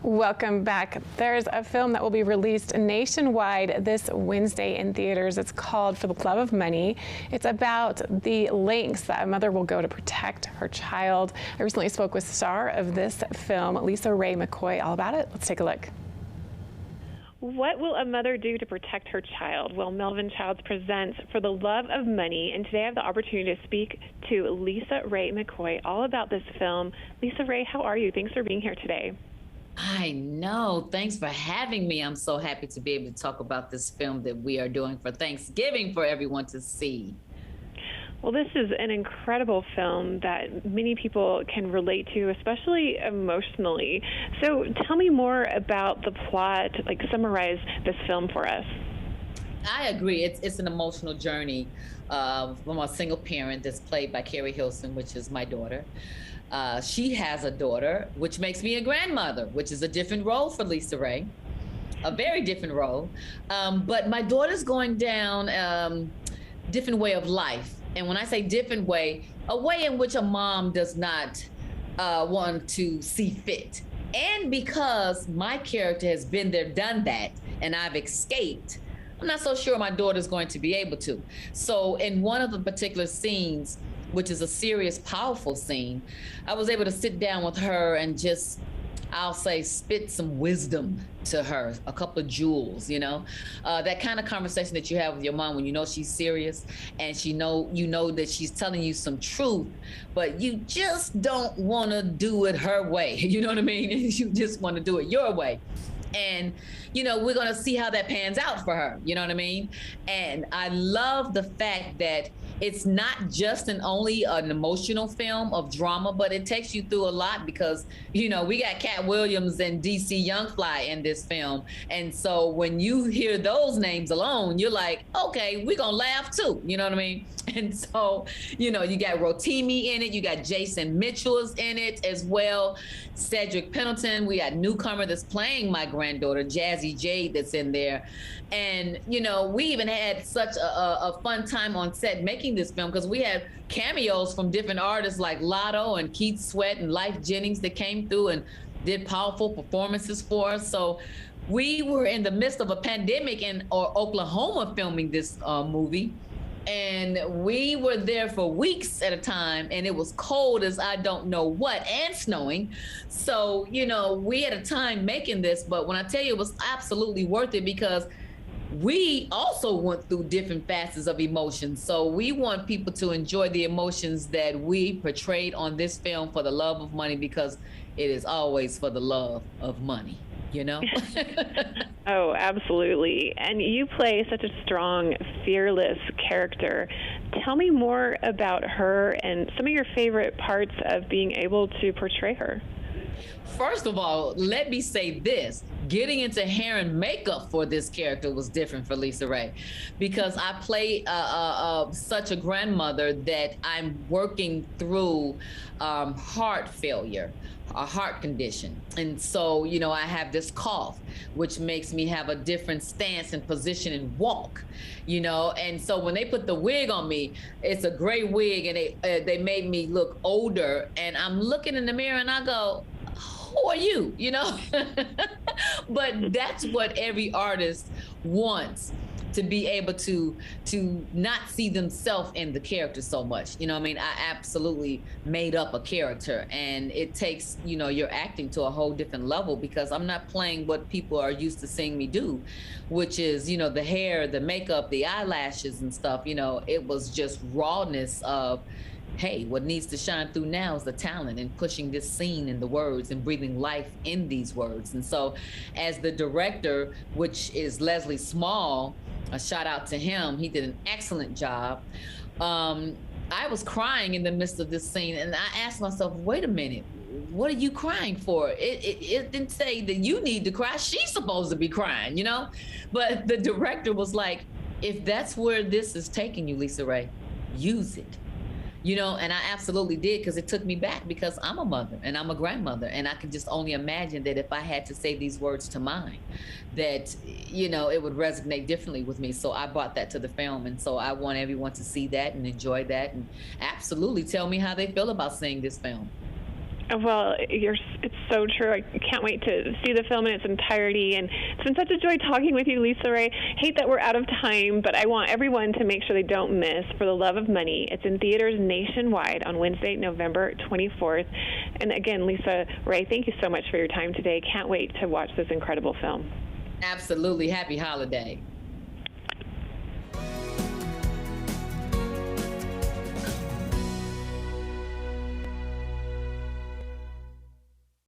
Welcome back. There's a film that will be released nationwide this Wednesday in theaters. It's called For the Love of Money. It's about the lengths that a mother will go to protect her child. I recently spoke with star of this film, LisaRaye McCoy, all about it. Let's take a look. What will a mother do to protect her child? Well, Melvin Childs presents For the Love of Money, and today I have the opportunity to speak to LisaRaye McCoy all about this film. LisaRaye, how are you? Thanks for being here today. I know. Thanks for having me. I'm so happy to be able to talk about this film that we are doing for Thanksgiving for everyone to see. Well, this is an incredible film that many people can relate to, especially emotionally. So tell me more about the plot, like summarize this film for us. I agree. It's an emotional journey from a single parent that's played by Carrie Hilson, which is my daughter. She has a daughter, which makes me a grandmother, which is a different role for LisaRaye, a very different role. But my daughter's going down different way of life. And when I say different way, a way in which a mom does not want to see fit. And because my character has been there, done that, and I've escaped, I'm not so sure my daughter's going to be able to. So in one of the particular scenes, which is a serious, powerful scene, I was able to sit down with her and just, I'll say, spit some wisdom to her, a couple of jewels, you know, that kind of conversation that you have with your mom when you know she's serious and you know that she's telling you some truth, but you just don't want to do it her way. You know what I mean? You just want to do it your way. And, you know, we're going to see how that pans out for her. You know what I mean? And I love the fact that it's not just only an emotional film of drama, but it takes you through a lot because, you know, we got Cat Williams and DC Youngfly in this film. And so when you hear those names alone, you're like, okay, we're going to laugh too. You know what I mean? And so, you know, you got Rotimi in it. You got Jason Mitchell's in it as well. Cedric Pendleton. We got newcomer that's playing my granddaughter, Jazzy Jade, that's in there. And, you know, we even had such a fun time on set making this film because we had cameos from different artists like Lotto and Keith Sweat and Life Jennings that came through and did powerful performances for us. So we were in the midst of a pandemic in Oklahoma filming this movie. And we were there for weeks at a time, and it was cold as I don't know what, and snowing. So, you know, we had a time making this, but when I tell you it was absolutely worth it because we also went through different facets of emotions. So we want people to enjoy the emotions that we portrayed on this film For the Love of Money, because it is always for the love of money, you know? Oh, absolutely. And you play such a strong, fearless character. Tell me more about her and some of your favorite parts of being able to portray her. First of all, let me say this. Getting into hair and makeup for this character was different for LisaRaye because I play such a grandmother that I'm working through heart failure, a heart condition. And so, you know, I have this cough, which makes me have a different stance and position and walk, you know. And so when they put the wig on me, it's a gray wig, and they made me look older. And I'm looking in the mirror and I go, who are you? You know? But that's what every artist wants, to be able to not see themselves in the character so much. You know what I mean? I absolutely made up a character, and it takes, you know, your acting to a whole different level because I'm not playing what people are used to seeing me do, which is, you know, the hair, the makeup, the eyelashes and stuff. You know, it was just rawness of, hey, what needs to shine through now is the talent and pushing this scene in the words and breathing life in these words. And so as the director, which is Leslie Small, a shout out to him, he did an excellent job. I was crying in the midst of this scene, and I asked myself, wait a minute, what are you crying for? It didn't say that you need to cry. She's supposed to be crying, you know? But the director was like, if that's where this is taking you, LisaRaye, use it. You know, and I absolutely did, because it took me back, because I'm a mother and I'm a grandmother, and I can just only imagine that if I had to say these words to mine, that, you know, it would resonate differently with me. So I brought that to the film, and so I want everyone to see that and enjoy that, and absolutely tell me how they feel about seeing this film. Well, it's so true. I can't wait to see the film in its entirety, and it's been such a joy talking with you, LisaRaye. Hate that we're out of time, but I want everyone to make sure they don't miss For the Love of Money. It's in theaters nationwide on Wednesday, November 24th. And again, LisaRaye, thank you so much for your time today. Can't wait to watch this incredible film. Absolutely. Happy holiday.